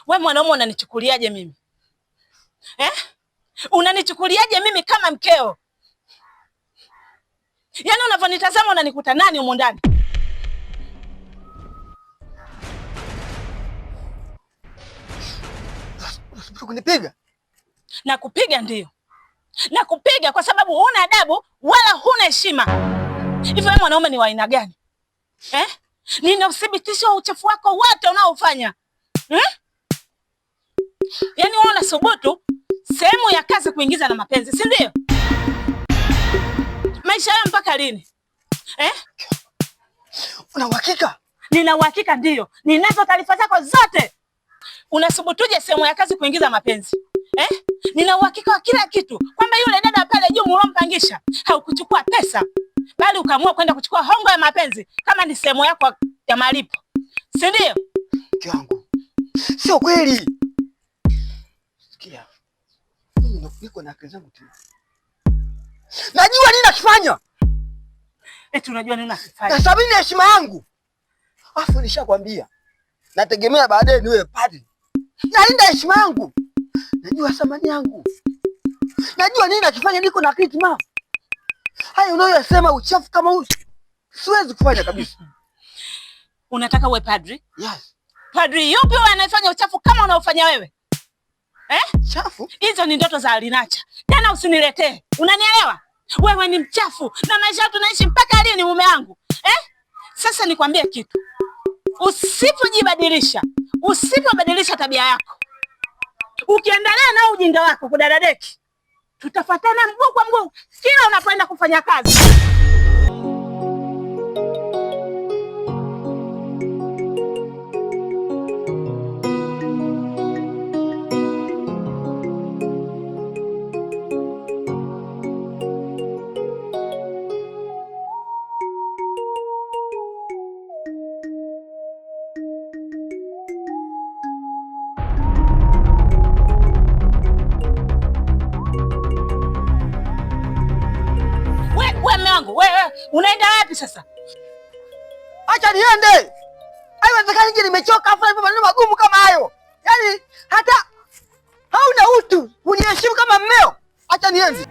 We mwanaume unanichukuliaje mimi? Unanichukuliaje mimi kama mkeo? Yaani unavyonitazama unanikuta nani humo ndani? Kunipiga? Nakupiga ndio. Nakupiga kwa sababu huna adabu wala huna heshima. Hivi wewe mwanaume ni wa aina gani? Nina uthibitisho wa uchafu wako wote unaofanya. Yaani wewe unasubutu sehemu ya kazi kuingiza na mapenzi, si ndio? Maisha haya mpaka lini? Una uhakika? Nina uhakika ndio. Ninazo taarifa zako zote. Unasubutuje sehemu ya kazi kuingiza mapenzi? Nina uhakika wa kila kitu kwamba yule dada pale juu mlompangisha haukuchukua pesa, bali ukaamua kwenda kuchukua hongo ya mapenzi kama ni sehemu yako ya malipo. Si ndio? Mke wangu. Sio kweli. Sikia. Mimi niko na akili zangu tu. Najua nini nakifanya. Unajua nini nakifanya? Na sababu ni heshima yangu. Afu nishakwambia. Nategemea baadaye niwe padri. Nalinda heshima yangu. Najua thamani yangu. Najua nini nakifanya, niko na akili timamu. Haya unayosema uchafu kama huu siwezi kufanya kabisa. Unataka uwe padri? Yes. Padri yupi wewe anayefanya uchafu kama unaofanya wewe? Chafu? Hizo ni ndoto za Alinacha. Tena usiniletee. Unanielewa? Wewe ni mchafu na maisha tunaishi mpaka lini mume wangu? Sasa nikwambie kitu. Usipobadilisha tabia yako, ukiendelea na ujinga wako kudadadeki, tutafuatana mguu kwa mguu kila unapoenda kufanya kazi. Wewe unaenda wapi sasa? Acha niende. Haiwezekani nje, nimechoka afa hivyo maneno magumu kama hayo. Yaani hata hauna utu, uniheshimu kama mmeo. Acha niende.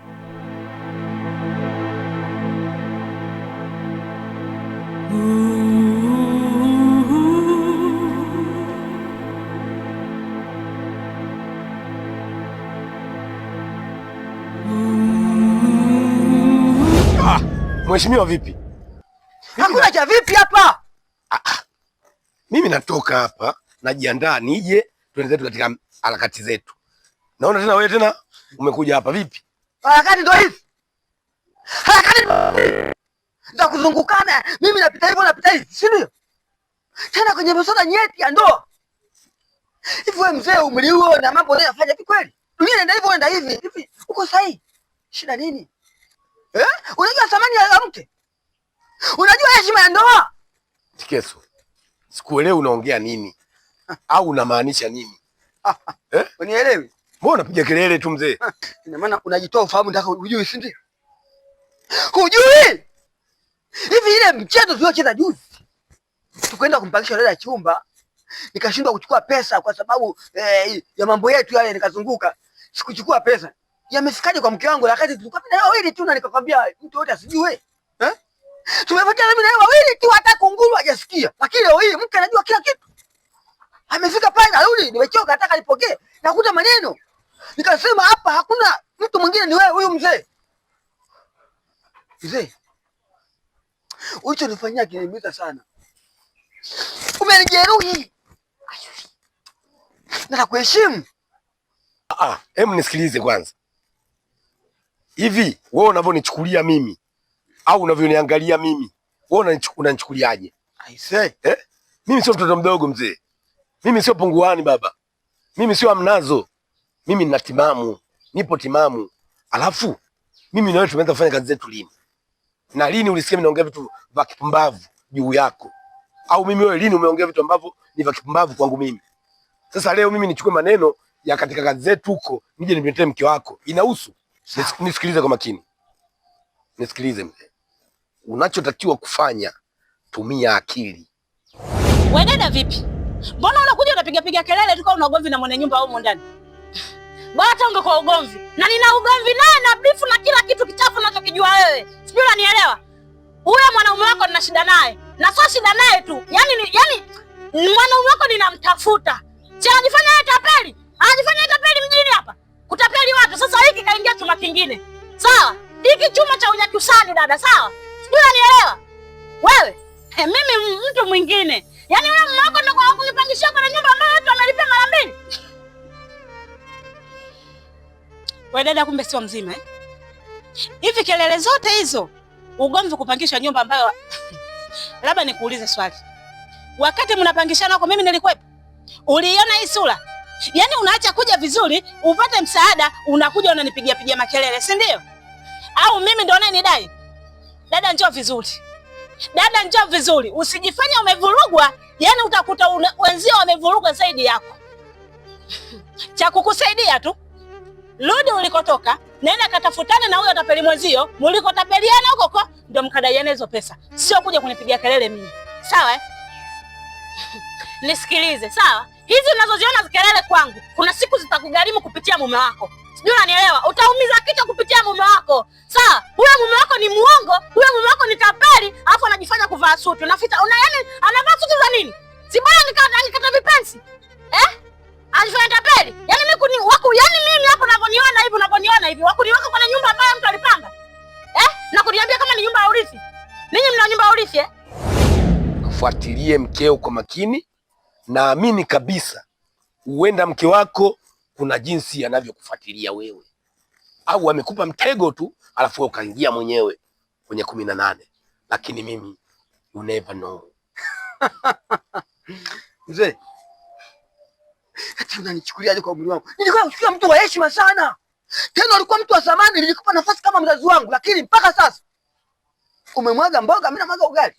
Mheshimiwa vipi? Hakuna cha vipi hapa. Mimi natoka hapa, najiandaa nije tuende zetu katika harakati zetu. Naona tena wewe tena umekuja hapa vipi? Harakati ndio hizi. Harakati ndio kuzungukana. Mimi napita hivyo napita hivi, si ndio? Tena kwenye masuala nyeti ya ndoa. Hivi wewe mzee umri huo na mambo unayofanya kweli? Dunia inaenda hivyo unaenda hivi. Hivi uko sahihi? Shida nini? Unajua thamani ya mke? Unajua heshima ya ndoa? Tikeso. Sikuelewi unaongea nini? Au unamaanisha nini? Unielewi? Mbona unapiga kelele tu mzee? Ina maana unajitoa ufahamu ndaka hujui, si ndio? Hujui? Hivi ile mchezo tuliocheza juzi. Tukwenda kumpangisha dada chumba. Nikashindwa kuchukua pesa kwa sababu ya mambo yetu yale, nikazunguka. Sikuchukua pesa. Yamefikaje kwa mke wangu wakati tulikuwa na wawili tu na nikakwambia mtu yote asijue? Tumefuata mimi na wawili tu, hata kunguru hajasikia. Lakini leo hii mke anajua kila kitu. Amefika pale arudi, nimechoka nataka nipokee. Nakuta maneno. Nikasema hapa hakuna mtu mwingine, ni wewe huyu mzee. Mzee. Ulichonifanyia kinaumiza sana. Umenijeruhi. Nakuheshimu. Hebu nisikilize kwanza. Hivi wewe unavyonichukulia mimi au unavyoniangalia mimi, wewe unanichukuliaje? Aisee, mimi sio mtoto mdogo mzee. Mimi sio punguani baba. Mimi sio amnazo. Mimi nina timamu, nipo timamu. Alafu mimi na wewe tumeanza kufanya kazi zetu lini? Na lini ulisikia mimi naongea vitu vya kipumbavu juu yako? Au mimi wewe lini umeongea vitu ambavyo ni vya kipumbavu kwangu mimi? Sasa leo mimi nichukue maneno ya katika kazi zetu huko nije nimletee mke wako, inahusu? Nisikilize kwa makini. Nisikilize mzee. Unachotakiwa kufanya, tumia akili. Wewe dada vipi? Mbona unakuja unapiga kelele tu kama una ugomvi na mwenye nyumba au huko ndani. Bora hata ungekuwa ugomvi. Na nina ugomvi naye na bifu na kila kitu kichafu unachokijua wewe. Sijui unanielewa? Huyo mwanaume wako nina shida naye. Na sio shida naye tu. Yaani mwanaume wako ninamtafuta. Si anajifanya yeye tapeli. Anajifanya yeye tapeli mjini hapa. Kutapeli watu. Sasa hiki kaingia chuma kingine. Sawa? Hiki chuma cha unyakusani dada, sawa? Sijui unanielewa? Wewe, mimi mtu mwingine. Yaani wewe mume wako ndio kwa kunipangishia kwa nyumba ambayo watu wamelipia mara mbili. Wewe dada kumbe sio mzima eh? Hivi kelele zote hizo, ugomvi kupangisha nyumba ambayo labda nikuulize swali. Wakati mnapangishana huko mimi nilikuwepo. Uliona hii sura? Yaani unaacha kuja vizuri, upate msaada, unakuja unanipigia makelele, si ndio? Au mimi ndio unanidai? Dada njoo vizuri. Dada njoo vizuri. Usijifanye umevurugwa, yaani utakuta wenzio wamevurugwa zaidi yako. Cha kukusaidia tu, rudi ulikotoka, nenda katafutane na huyo tapeli mwenzio, mlikotapeliana huko ndio mkadaiane hizo pesa. Sio kuja kunipigia kelele mimi. Sawa eh? Nisikilize, sawa? Hizi unazoziona kelele kwangu, kuna siku zitakugharimu kupitia mume wako. Sijui unanielewa? Utaumiza kichwa kupitia mume wako. Sawa? Huyo mume wako ni muongo, huyo mume wako ni tapeli, alafu anajifanya kuvaa suti. Yaani anavaa suti za nini? Si bora nikata vipensi. Eh? Anajifanya tapeli. Yaani mimi hapo unavyoniona hivi, wakuniweka kwenye nyumba ambayo mtu alipanga. Eh? Na kuniambia kama ni nyumba ya urithi. Ninyi mna nyumba ya urithi eh? Fuatilie mkeo kwa makini. Naamini kabisa huenda mke wako kuna jinsi anavyokufuatilia wewe, au amekupa mtego tu alafu ukaingia mwenyewe kwenye 18. Lakini mimi you never know. Mzee, eti unanichukuliaje kwa umri wangu? Nilikuwa nachukulia mtu wa heshima sana. Tena alikuwa mtu wa zamani, nilikupa nafasi kama mzazi wangu, lakini mpaka sasa umemwaga mboga, mimi namwaga ugali.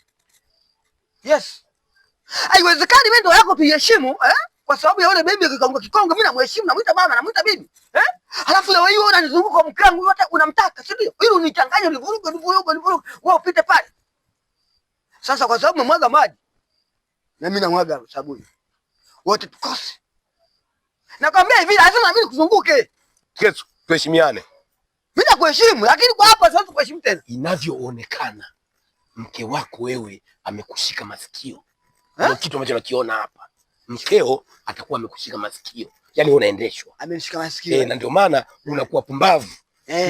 Yes. Haiwezekani mimi ndo yako tuiheshimu eh? Kwa sababu ya yule bibi kikongo mimi namheshimu, namuita mama, namuita bibi. Eh? Halafu leo hiyo unanizunguka kwa mke wangu yote unamtaka, si ndio? Ili unichanganye univuruge. Wewe upite pale. Sasa kwa sababu umemwaga maji na mimi namwaga sabuni. Wote tukose. Nakwambia hivi lazima mimi nikuzunguke. Kesho tuheshimiane. Mimi nakuheshimu lakini kwa hapa siwezi kuheshimu tena. Inavyoonekana mke wako wewe amekushika masikio. Ndio kitu ambacho nakiona hapa. Mkeo atakuwa amekushika masikio. Yaani unaendeshwa. Amenishika masikio. Na ndio maana unakuwa pumbavu.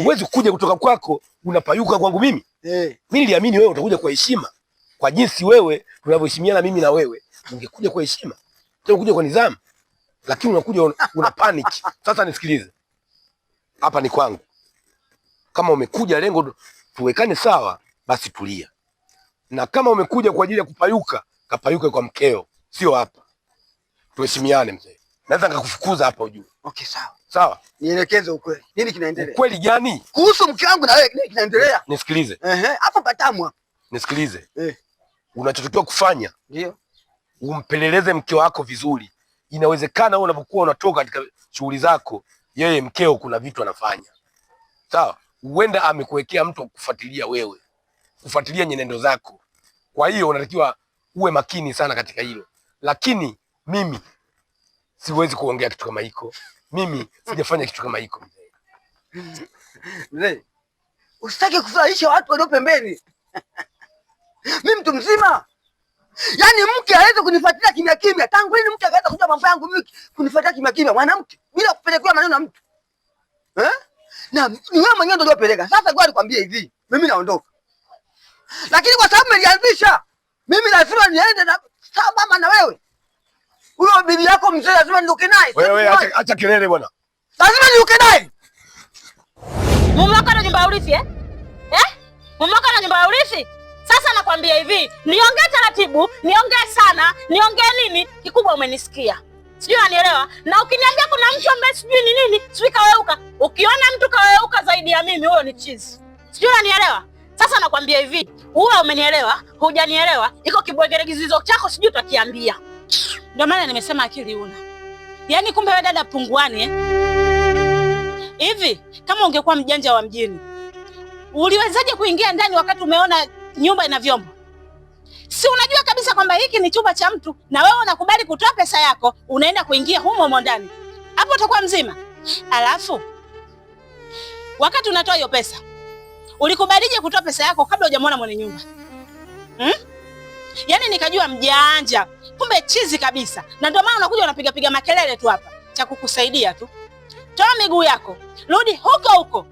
Huwezi kuja kutoka kwako unapayuka kwangu mimi. Mimi niliamini wewe utakuja kwa heshima. Kwa jinsi wewe tunavyoheshimiana mimi na wewe, ungekuja kwa heshima. Tena kuja kwa nidhamu. Lakini unakuja una panic. Sasa nisikilize. Hapa ni kwangu. Kama umekuja lengo tuwekane sawa, basi tulia. Na kama umekuja kwa ajili ya kupayuka, kapayuke kwa mkeo, sio hapa. Tuheshimiane mzee. Naweza nikakufukuza hapa ujue. Okay, sawa. Sawa? Nielekeze ukweli. Nini kinaendelea? Ukweli gani? Kuhusu mke wangu na wewe nini kinaendelea? Nisikilize. Hapo patamu hapo. Nisikilize. Unachotakiwa kufanya, ndio umpeleleze mke wako vizuri. Inawezekana wewe unapokuwa unatoka katika shughuli zako, yeye mkeo kuna vitu anafanya. Sawa? Huenda amekuwekea mtu kufuatilia wewe. Kufuatilia nyenendo zako. Kwa hiyo unatakiwa uwe makini sana katika hilo. Lakini mimi siwezi kuongea kitu kama hiko. Mimi sijafanya kitu kama hiko mzee. Mzee, usitaki kufurahisha watu walio pembeni. Mimi mtu mzima. Yaani mke aweze kunifuatilia kimya kimya. Tangu lini mke akaweza kujua mambo yangu mimi kunifuatilia kimya kimya? Mwanamke bila kupelekwa maneno na mtu. Na ni wewe mwenyewe ndio unapeleka. Sasa ngoja nikwambie hivi. Mimi naondoka. Lakini kwa sababu umenianzisha, mimi lazima niende na sambamba na wewe. Huyo bibi yako mzee lazima niuke naye. Wewe acha kelele bwana. Lazima niuke naye. Mume wako ana nyumba ya urithi eh? Mume wako ana nyumba ya urithi? Sasa nakwambia hivi, niongee taratibu, niongee sana, niongee nini? Kikubwa umenisikia. Sijui unanielewa? Na ukiniambia kuna mtu ambaye sijui ni nini, sijui kaweuka. Ukiona mtu kaweuka zaidi ya mimi, huyo ni chizi. Sijui unanielewa? Sasa nakwambia hivi, uwe umenielewa, hujanielewa, iko kibwegeregizizo chako sijui utakiambia. Ndio maana nimesema akili una. Yaani kumbe wewe dada punguani Hivi kama ungekuwa mjanja wa mjini, uliwezaje kuingia ndani wakati umeona nyumba ina vyombo? Si unajua kabisa kwamba hiki ni chumba cha mtu na wewe unakubali kutoa pesa yako, unaenda kuingia humo ndani. Hapo utakuwa mzima. Alafu wakati unatoa hiyo pesa, ulikubalije kutoa pesa yako kabla hujamwona mwenye nyumba? Yaani nikajua mjanja, kumbe chizi kabisa. Na ndio maana unakuja unapiga makelele tu hapa. Cha kukusaidia tu. Toa miguu yako, rudi huko.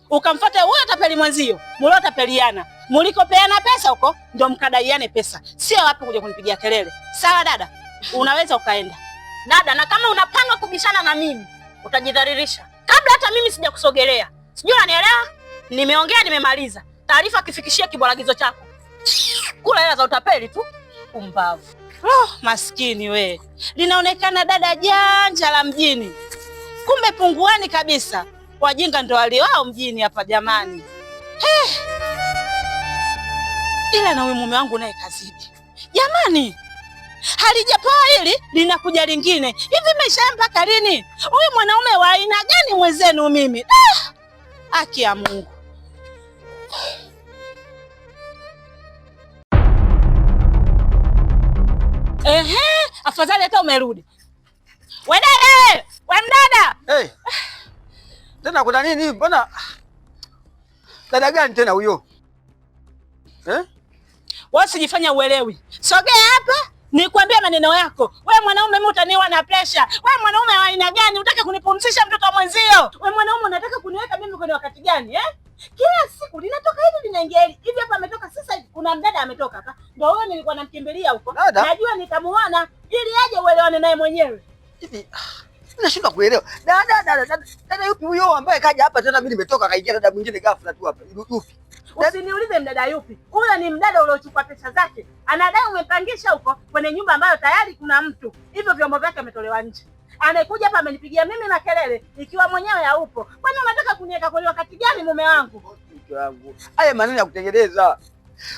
Ukamfuata huyo tapeli mwenzio, mliotapeliana. Mlikopeana pesa huko, ndio mkadaiane pesa. Sio wapi kuja kunipigia kelele. Sawa dada? Unaweza ukaenda. Dada, na kama unapanga kubishana na mimi, utajidhalilisha. Kabla hata mimi sijakusogelea. Sijui unanielewa? Nimeongea nimemaliza. Taarifa kifikishia kibwalagizo chako. Kula hela za utapeli tu. Umbavu. Maskini we. Linaonekana dada janja la mjini. Kumbe punguani kabisa. Wajinga ndo waliwao mjini hapa jamani. Ila na wewe mume wangu naye kazidi. Jamani. Halijapoa hili linakuja lingine. Hivi maisha mpaka lini? Huyu mwanaume wa aina gani mwenzenu mimi? Haki ya Mungu. Afadhali hata umerudi. We mdada! Hey. Tena kuna nini? Mbona dada gani tena huyo? Wewe usijifanya uelewi. Sogea hapa, nikwambie maneno yako. Wewe mwanaume mimi utaniwa na pressure. Wewe mwanaume wa aina gani? Unataka kunipumzisha mtoto wa mwenzio? Wewe mwanaume unataka kuniweka mimi kwenye wakati gani, Kila siku linatoka hivi linaingia hivi. Hivi hapa ametoka sasa hivi. Kuna mdada ametoka hapa. Ndio wewe nilikuwa namkimbilia huko. Najua nitamuona ili aje uelewane naye mwenyewe. Hivi nashindwa kuelewa. Dada yupi huyo ambaye kaja hapa tena mimi nimetoka kaingia dada mwingine ghafla tu hapa. Yupi? Usiniulize mdada yupi. Huyo ni mdada uliochukua pesa zake. Anadai umepangisha huko kwenye nyumba ambayo tayari kuna mtu. Hivyo vyombo vyake ametolewa nje. Amekuja hapa amenipigia mimi na kelele ikiwa mwenyewe haupo. Kwani unataka kuniweka kwenye wakati gani mume wangu? Mke wangu. Haya maneno ya kutengeneza.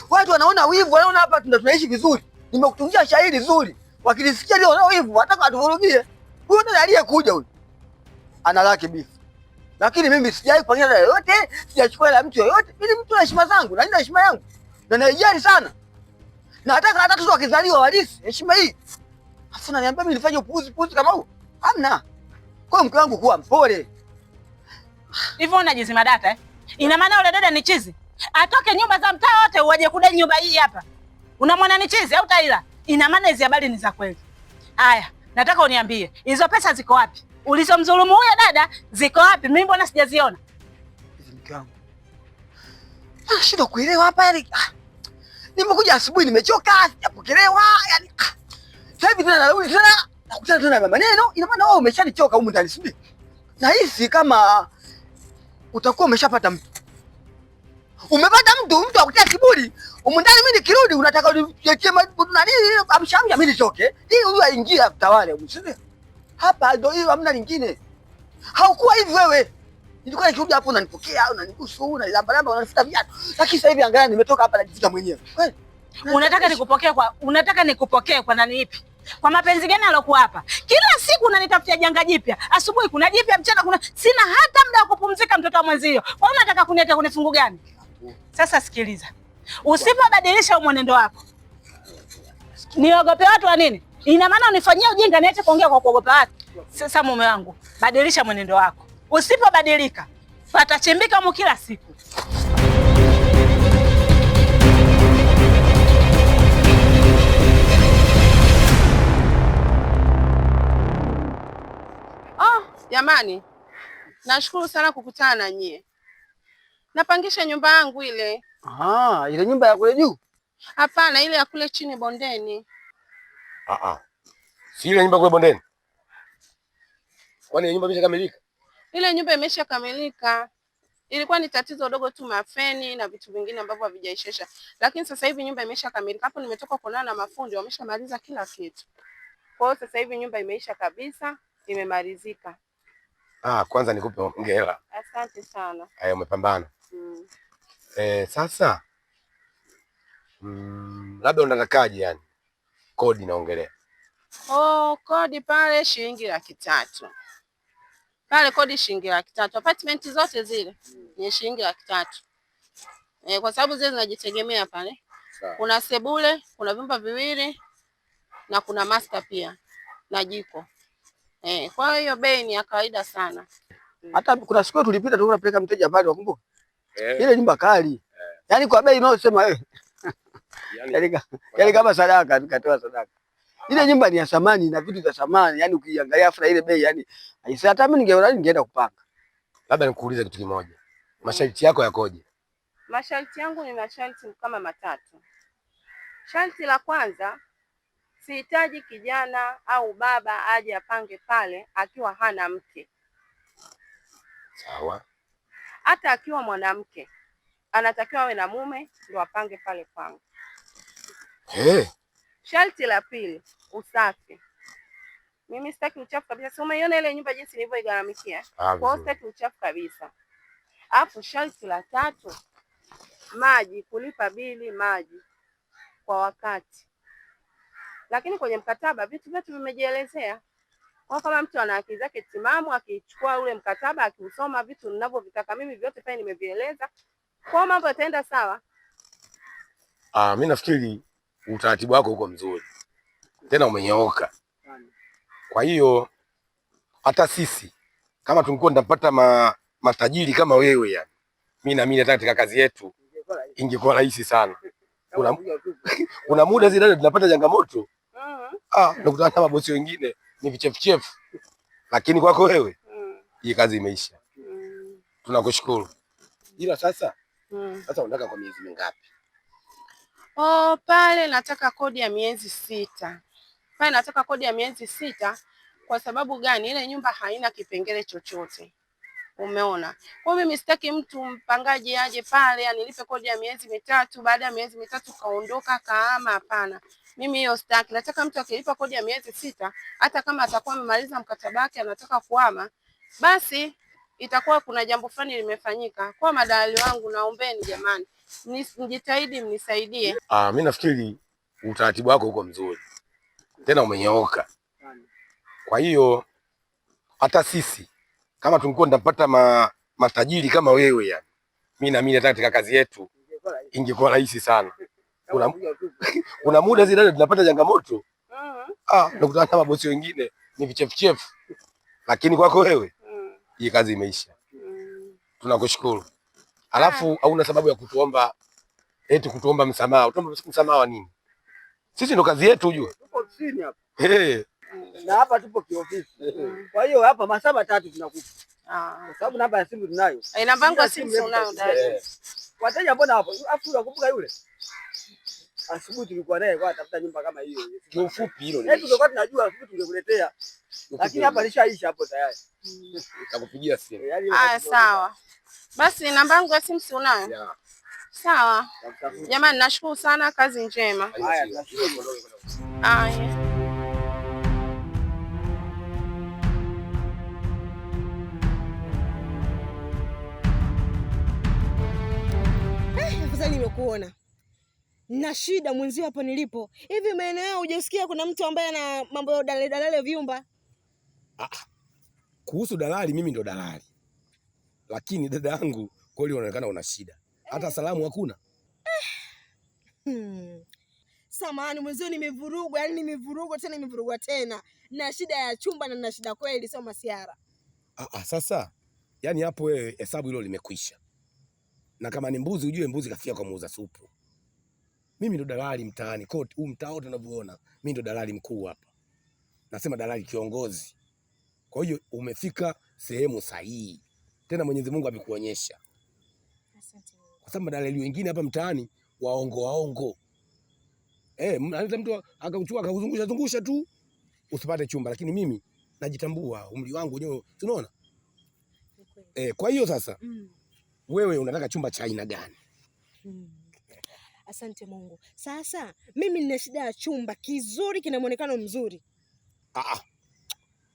Watu wanaona wivu, wanaona hapa tunaishi vizuri. Nimekutungia shairi zuri. Wakilisikia leo wanaona wivu, wataka atuvurugie. Huyo ndiye aliyekuja huyo. Ana lake bifu. Lakini mimi sijai kupangia na yoyote, sijachukua la mtu yoyote. Mimi mtu na heshima zangu, na nina heshima yangu. Na naijali sana. Na nataka hata tu wakizaliwa walisi heshima hii. Afu unaniambia mimi nifanye upuuzi kama huu? Hamna. Kwa mke wangu kuwa mpole. Hivyo unajizima data Ina maana yule dada ni chizi? Atoke nyumba za mtaa wote uwaje kudai nyumba hii hapa. Unamwona ni chizi au taila? Ina maana hizo habari ni za kweli. Haya, nataka uniambie, hizo pesa ziko wapi? Ulizomdhulumu huyo dada ziko wapi? Mimi mbona sijaziona? Hivi mke wangu. Shida kuelewa hapa yani. Nimekuja asubuhi nimechoka, sijapokelewa yani. Sasa hivi tena narudi tena nakutana tena na maneno. Ina maana wewe umeshanichoka huko ndani, si ndio? Nahisi kama utakuwa umeshapata mtu. Umepata mtu akutia kiburi. Umundani mimi nikirudi unataka uniwekee nani amshamja mimi nitoke. Hii huyu aingie atawale msije. Hapa ndio hiyo hamna lingine. Haukuwa hivi wewe. Nilikuwa nikirudi hapo unanipokea, unanibusu, unanilamba unanifuta viatu. Lakini sasa hivi angalia nimetoka hapa najifuta mwenyewe. Kweli? Unataka nikupokee kwa nani ipi? Kwa mapenzi gani alokuwa hapa? Kila siku unanitafutia janga jipya. Asubuhi kuna jipya, mchana kuna sina hata muda wa kupumzika mtoto wa mwenzio. Kwa nini unataka kuniacha kwenye fungu gani? Sasa sikiliza. Usipobadilisha mwenendo wako. Niogope watu wa nini? Ina maana unifanyia ujinga niache kuongea kwa kuogopa watu. Sasa mume wangu, badilisha mwenendo wako. Usipobadilika, patachimbika huko kila siku. Jamani, nashukuru sana kukutana na nyie. Napangisha nyumba yangu ile. Ile nyumba ya kule juu? Hapana, ile ya kule chini bondeni. Si ile nyumba kule bondeni? Kwani ile nyumba imeshakamilika? Ile nyumba imeshakamilika. Ilikuwa ni tatizo dogo tu, mafeni na vitu vingine ambavyo havijaishesha. Lakini sasa hivi nyumba imeshakamilika. Hapo nimetoka kuonana na mafundi, wameshamaliza kila kitu. Kwa hiyo sasa hivi nyumba imeisha kabisa, imemalizika. Kwanza nikupe hongera. Asante sana. Haya, umepambana. Sasa labda unatakaje yani? Kodi naongelea. Kodi pale shilingi 300,000. Pale kodi shilingi 300,000. Apartment zote zile ni shilingi 300,000. Kwa sababu zile zinajitegemea pale. Kuna sebule, kuna vyumba viwili na kuna master pia na jiko. Kwa hiyo bei ni ya kawaida sana. Hata kuna siku tulipita tunapeleka mteja pale wakumbuka. Ile nyumba kali. Yaani kwa bei unayosema wewe. Yaani kama sadaka tukatoa sadaka. Ile nyumba ni ya samani na vitu vya samani, yaani ukiangalia afra ile bei yani hata mimi ningeenda kupanga. Labda nikuulize kitu kimoja. Masharti yako yakoje? Masharti yangu ni masharti kama matatu. Sharti la kwanza, sihitaji kijana au baba aje apange pale akiwa hana mke. Sawa. Hata akiwa mwanamke anatakiwa awe na mume ndio apange pale kwangu. Sharti la pili, usafi. Mimi sitaki uchafu kabisa. Si umeiona ile nyumba jinsi nilivyoigaramikia? Kwa hiyo sitaki uchafu kabisa. Alafu sharti la tatu, maji, kulipa bili maji kwa wakati. Lakini kwenye mkataba vitu vyote vimejielezea. Kwa kama mtu ana akili zake timamu akichukua ule mkataba akiusoma, vitu ninavyovitaka mimi vyote pale nimevieleza. Kwa mambo yataenda sawa. Mimi nafikiri utaratibu wako uko mzuri. Tena umenyooka. Kwa hiyo hata sisi kama tungekuwa tunapata matajiri kama wewe yani. Mimi naamini hata katika kazi yetu ingekuwa rahisi sana. Kuna muda zile tunapata changamoto. Nakutana na mabosi wengine ni vichefuchefu. Lakini kwako wewe hii kazi imeisha. Tunakushukuru. Ila sasa unataka kwa miezi mingapi? Pale nataka kodi ya miezi 6. Pale nataka kodi ya miezi 6 kwa sababu gani? Ile nyumba haina kipengele chochote. Umeona? Kwa mimi sitaki mtu mpangaji aje pale anilipe kodi ya miezi 3, baada ya miezi 3 kaondoka kaama, hapana. Mimi hiyo sitaki. Nataka mtu akilipa kodi ya miezi 6, hata kama atakuwa amemaliza mkataba wake anataka kuhama, basi itakuwa kuna jambo fulani limefanyika. Kwa madalali wangu naombeni jamani, mjitahidi mnisaidie. Mimi nafikiri utaratibu wako uko mzuri. Tena umenyooka. Kwa hiyo hata sisi kama tungekuwa tunapata matajiri kama wewe yani. Mimi naamini hata katika kazi yetu ingekuwa rahisi sana. Kuna muda zile tunapata changamoto. Nakutana na mabosi wengine ni vichefuchefu. Lakini kwako wewe hii kazi imeisha. Tunakushukuru. Alafu hauna sababu ya kutuomba kutuomba msamaha. Utaomba msamaha wa nini? Sisi ndo kazi yetu ujue. Tupo ofisini hapa. Na hapa tupo kiofisi. Kwa hiyo hapa masaa 3 tunakupa. Kwa sababu namba ya simu tunayo. Namba yangu ya simu unayo dada. Wateja mbona hapo? Afu unakumbuka yule? Asubuhi tulikuwa naye kwa tafuta nyumba kama hiyo. Kiufupi hilo ni. Tulikuwa tunajua asubuhi tungekuletea. Lakini hapa lishaisha hapo tayari. Nitakupigia simu. Sawa. Basi namba yangu ya simu unayo? Sawa. Jamani nashukuru sana, kazi njema. Haya, tunashukuru. Afadhali nimekuona. Na shida mwenzio hapo nilipo. Hivi maeneo yao hujasikia kuna mtu ambaye ana mambo ya dalale vyumba? Kuhusu dalali mimi ndo dalali. Lakini dada yangu kweli unaonekana una shida. Hata salamu hakuna. Samahani mwenzio nimevurugwa, yani nimevurugwa tena. Na shida ya chumba na na shida kweli sio masiara. Sasa yani hapo wewe hesabu hilo limekwisha. Na kama ni mbuzi ujue mbuzi kafia kwa muuza supu. Mimi ndo dalali mtaani kote, mtaa wote unavyoona. Mimi ndo dalali mkuu hapa. Nasema dalali kiongozi. Kwa hiyo umefika sehemu sahihi. Tena Mwenyezi Mungu amekuonyesha. Asante. Kwa sababu dalali wengine hapa mtaani waongo. Analeta mtu akakuchukua akakuzungusha tu usipate chumba, lakini mimi najitambua umri wangu wenyewe, tunaona. Kwa hiyo sasa wewe unataka chumba cha aina gani? Asante Mungu. Sasa mimi nina shida ya chumba kizuri kina muonekano mzuri.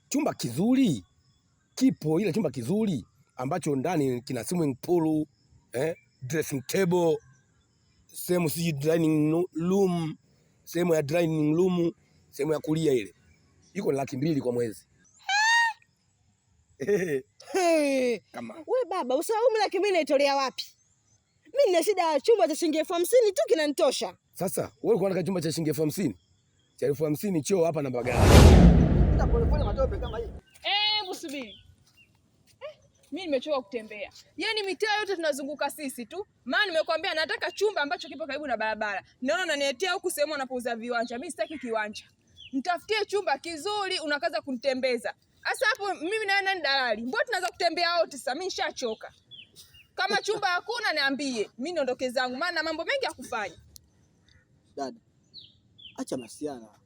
Chumba kizuri kipo, ila chumba kizuri ambacho ndani kina swimming pool, dressing table, sehemu si dining room, sehemu ya dining room, sehemu ya kulia ile. Iko 200,000 kwa mwezi. Kama wewe baba, usahau 200,000 naitolea wapi? Mimi nina shida ya chumba cha shilingi 50,000 tu kinanitosha. Sasa wewe uko na chumba cha shilingi 50,000? Cha 50,000 choo hapa na Mbagala. Pita pole pole matope kama hii. Subiri. Mimi nimechoka kutembea. Yaani mitaa yote tunazunguka sisi tu. Maana nimekwambia nataka chumba ambacho kipo karibu na barabara. Naona unaniletea huku sehemu wanapouza viwanja. Mimi sitaki kiwanja. Nitafutie chumba kizuri unakaza kunitembeza. Sasa hapo mimi na nani dalali? Mbona tunaanza kutembea wote sasa? Mimi nishachoka. Kama chumba hakuna niambie. Mimi niondoke zangu maana mambo mengi ya kufanya. Dada, acha masiara.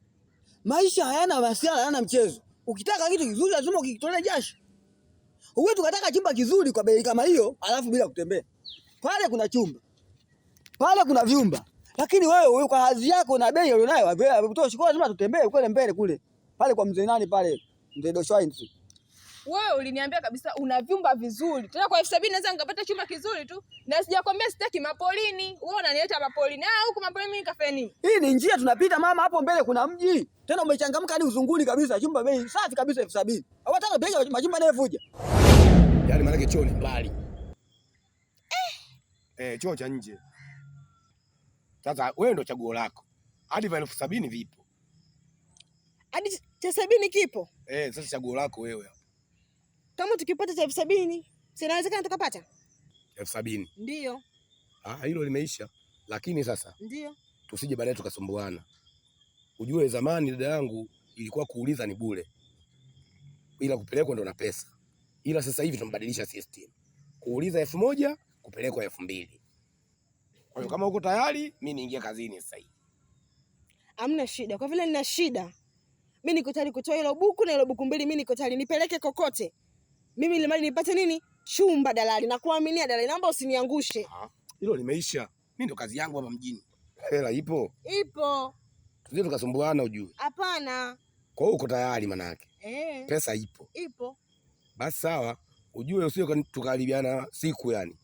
Maisha hayana masiara, hayana mchezo. Ukitaka kitu kizuri lazima ukikitolee jasho. Wewe tukataka chumba kizuri kwa bei kama hiyo, alafu bila kutembea. Pale kuna chumba. Pale kuna vyumba. Lakini wewe kwa hadhi yako na bei ulionayo, wewe kutoa shikao lazima tutembee kule mbele kule. Pale kwa mzee nani pale? Mzee Doshwainsi. Wewe uliniambia kabisa una vyumba vizuri. Tena kwa 70 naweza ngapata chumba kizuri tu. Na sijakwambia sitaki mapolini. Wewe unaniletea mapolini. Huko mapolini mimi kafe nini? Hii ni njia tunapita mama, hapo mbele kuna mji. Tena umechangamka hadi uzunguni kabisa. Chumba bei safi kabisa 70,000. Hawataka pesa majumba yanayovuja. Yaani maana choo ni mbali. Choo cha nje. Sasa wewe ndo chaguo lako. Hadi 70,000 vipo. Hadi cha 70 kipo. Sasa chaguo lako wewe. Kama tukipata cha 70, si inawezekana tukapata? 70,000. Ndio. Hilo limeisha. Lakini sasa Ndio. Tusije baadaye tukasumbuana. Ujue zamani dada yangu ilikuwa kuuliza ni bure. Ila kupelekwa ndo na pesa. Ila sasa hivi tunabadilisha system. Kuuliza 1,000, kupelekwa 2,000. Kwa hiyo kama uko tayari, mimi niingia kazini sasa hivi. Hamna shida. Kwa vile nina shida, mimi niko tayari kutoa hilo buku na hilo buku mbili, mimi niko tayari nipeleke kokote. Mimi ile mali nipate nini? Chumba dalali, na kuaminia dalali. Naomba usiniangushe. Hilo limeisha. Mimi ndo kazi yangu hapa mjini. Hela ipo? Ipo. Tusije tukasumbuana ujue. Hapana. Kwa hiyo uko tayari manake? Pesa ipo. Ipo. Basi sawa. Ujue usije tukaribiana siku yani.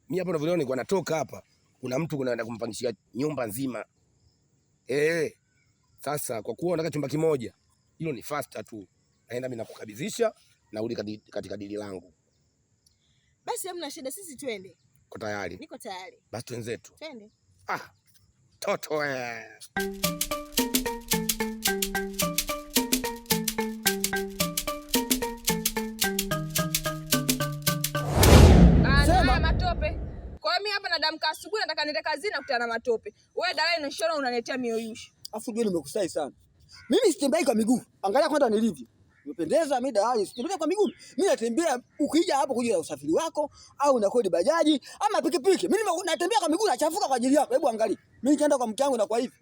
Mimi hapa ninavyoona nilikuwa natoka hapa. Kuna mtu kunaenda kumpangishia nyumba nzima. Sasa kwa kuwa nataka chumba kimoja, hilo ni faster tu. Naenda mimi nakukabidhisha na urudi katika dili langu. Basi hamna shida, sisi twende. Uko tayari? Niko tayari. Basi twenzetu. Twende. Toto Sema matope. Kwa mimi hapa nadamka asubuhi nataka niende kazini nakutana na matope. Wewe dalali unashona unaletea mioyusho. Afu ndio nimekusai sana. Mimi sitembei kwa miguu. Angalia kwanza nilivyo. Nimependeza mimi dalali, sitembei kwa miguu. Mimi natembea ukija hapo kuja usafiri wako au na kodi bajaji ama pikipiki. Mimi natembea kwa miguu nachafuka kwa ajili yako. Hebu angalia. Mimi nikaenda kwa mke wangu na kwa hivi.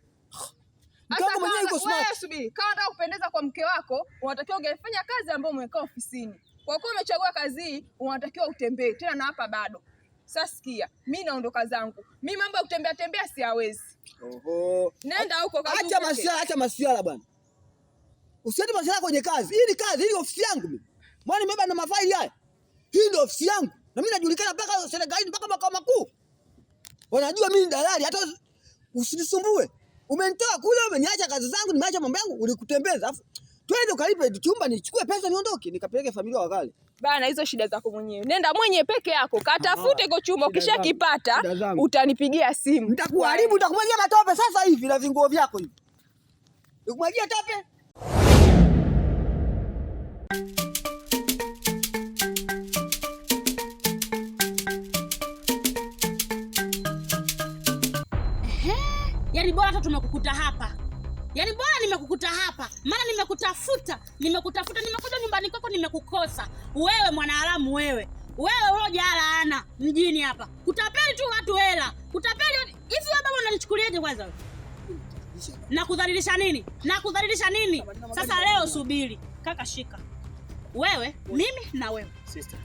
Mke wangu mwenyewe yuko smart. Wewe subiri. Kama unataka kupendeza kwa mke wako, unatakiwa ungefanya kazi ambayo umekaa ofisini. Kwa kuwa umechagua kazi hii, unatakiwa utembee tena na hapa bado. Sasa sikia, mimi naondoka zangu. Mimi mambo ya kutembea tembea siwezi. Oho. Nenda huko kazi. Acha masiala bwana. Usiende masiala kwenye kazi. Hii ni kazi, hii ofisi yangu mimi. Mbona nimebeba na mafaili haya? Hii ndio ofisi yangu. Na mimi najulikana mpaka serikalini mpaka makao makuu. Wanajua mimi ni dalali, hata usinisumbue. Umenitoa kule, umeniacha kazi zangu, nimeacha mambo yangu, ulikutembeza. Alafu twende ukalipe chumba nichukue pesa niondoke, nikapeleke familia wakale. Bana, hizo shida zako mwenyewe. Nenda mwenyewe peke yako. Katafute kwa chumba, ukishakipata utanipigia simu. Nitakuharibu, nitakumwagia matope sasa hivi na vinguo vyako hivi. Nikumwagia tope. Yaani bora hata tumekukuta hapa. Yaani bora nimekukuta hapa. Maana nimekutafuta nimekuja nyumbani kwako nimekukosa. Wewe mwanaharamu wewe. Wewe ulojala ana mjini hapa. Kutapeli tu watu hela. Kutapeli hivi wewe baba unanichukuliaje kwanza wewe? Nakudhalilisha nini? Nakudhalilisha nini? Sasa leo subiri. Kaka shika. Wewe, mimi na wewe. Sister.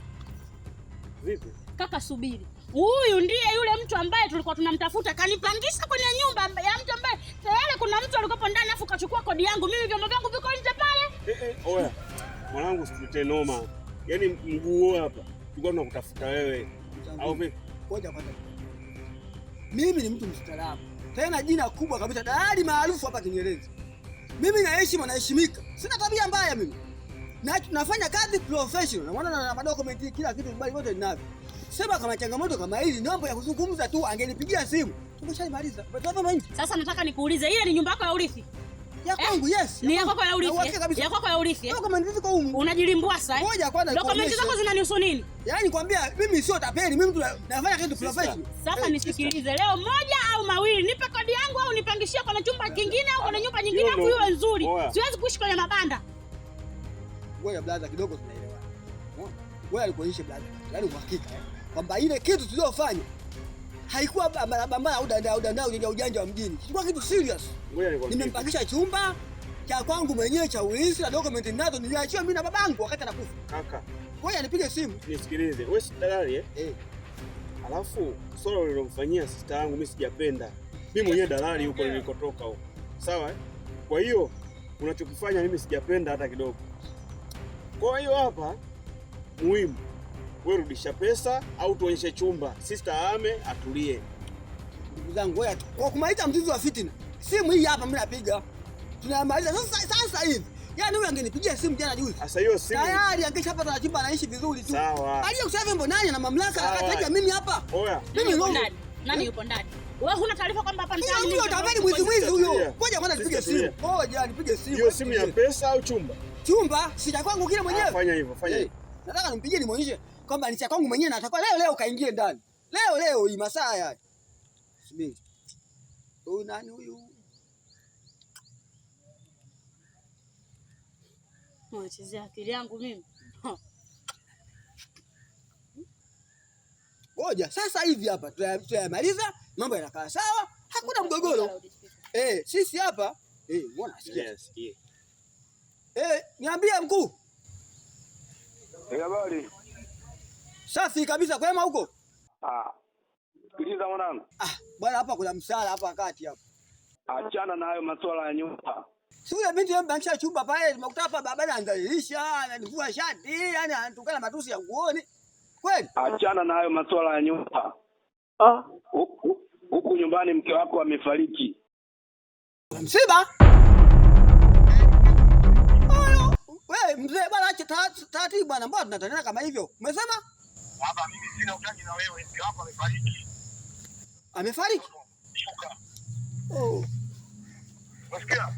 Vipi? Kaka subiri. Huyu ndiye yule mtu ambaye tulikuwa tunamtafuta, kanipangisha kwenye nyumba ya mtu ambaye tayari kuna mtu alikuwa ndani afu kachukua kodi yangu. Mimi vyombo vyangu viko nje pale. Oya. Mwanangu usitete noma. Yaani mguu hapa. Tulikuwa tunakutafuta wewe. Au vipi? Ngoja kwanza. Mimi ni mtu mstaarabu. Tena jina kubwa kabisa, dalali maarufu hapa Kinyerezi. Mimi naheshima, naheshimika. Sina tabia mbaya mimi. Na tunafanya kazi professional. Naona na madokumenti kila kitu mbali yote ninavyo. Sema kama changamoto kama hili, mambo ya kuzungumza tu angenipigia simu. Tumeshamaliza. Tunatoka nje. Sasa nataka nikuulize, ile ni nyumba yako ya urithi? Ya kwangu, yes. Ni yako ya urithi? Ya kwako ya urithi? Kama ndivyo kwa humu. Unajilimbua sasa, Ngoja kwanza. Dokumenti zako zinanihusu nini? Yaani kwambia mimi sio tapeli, mimi nafanya kitu professional. Sasa nisikilize, leo moja au mawili, nipe kodi yangu au nipangishie kwa chumba kingine au kwa nyumba nyingine hapo iwe nzuri. Siwezi kuishi kwenye mabanda. Ngoja blaza kidogo tunaelewana. Ngoja alikuonyesha blaza. Yaani uhakika kwamba ile kitu tuliofanya haikuwa barabara au danda ujanja wa mjini. Ilikuwa kitu serious. Nimempangisha chumba cha kwangu mwenyewe cha urithi na document ninazo niliachiwa mimi na babangu wakati anakufa. Kaka, ngoja nipige simu. Nisikilize. Wewe si dalali Alafu swala ulilomfanyia sister yangu mimi sijapenda. Mimi mwenyewe dalali huko nilikotoka huko. Sawa Kwa hiyo unachokifanya mimi sijapenda hata kidogo. Kwa hiyo hapa muhimu wewe rudisha pesa au tuonyeshe chumba. Sister ame atulie. Ndugu zangu wewe kwa kumaliza mzizi wa fitina. Simu hii hapa mimi napiga. Tunamaliza sasa hivi. Yaani huyu angenipigia simu jana juzi. Sasa hiyo simu tayari angeshapata ratiba anaishi vizuri tu. Sawa. Aliyekusema hivyo nani na mamlaka akataja mimi hapa? Oya. Mimi nani? Nani yupo ndani? Wewe huna taarifa kwamba hapa ndani mimi ndio tabani mwizi huyo. Ngoja kwanza nipige simu. Ngoja nipige simu. Hiyo simu ya pesa au chumba? Chumba, si cha kwangu kile mwenyewe. Fanya hivyo, fanya hivyo. Nataka nimpigie nimuonyeshe kwamba ni cha kwangu mwenyewe na atakuwa leo kaingie ndani. Leo hii masaa haya. Subiri. Huyu nani huyu? Unachezea akili yangu mimi. Ngoja, sasa hivi hapa tutayamaliza, mambo yanakaa sawa, hakuna mgogoro. Sisi hapa unaona sikia. Yes, niambie mkuu. Habari. Safi kabisa, kwema huko? Sikiliza mwanangu. Bwana hapa kuna msala hapa kati hapa. Achana na hayo masuala ya nyumba. Si yule binti yambangisha chumba pale, tumekuta hapa baba anaangalisha, ananivua shati, yani anatukana matusi ya nguoni. Kweli? Achana na hayo masuala ya nyumba. Huku nyumbani mke wako amefariki. Msiba? Wewe mzee bwana acha taratibu bwana, mbona tunatanena kama hivyo? Umesema? Baba mimi sina utaji na wewe, mke wako amefariki. Amefariki? Shuka. Oh. Unasikia?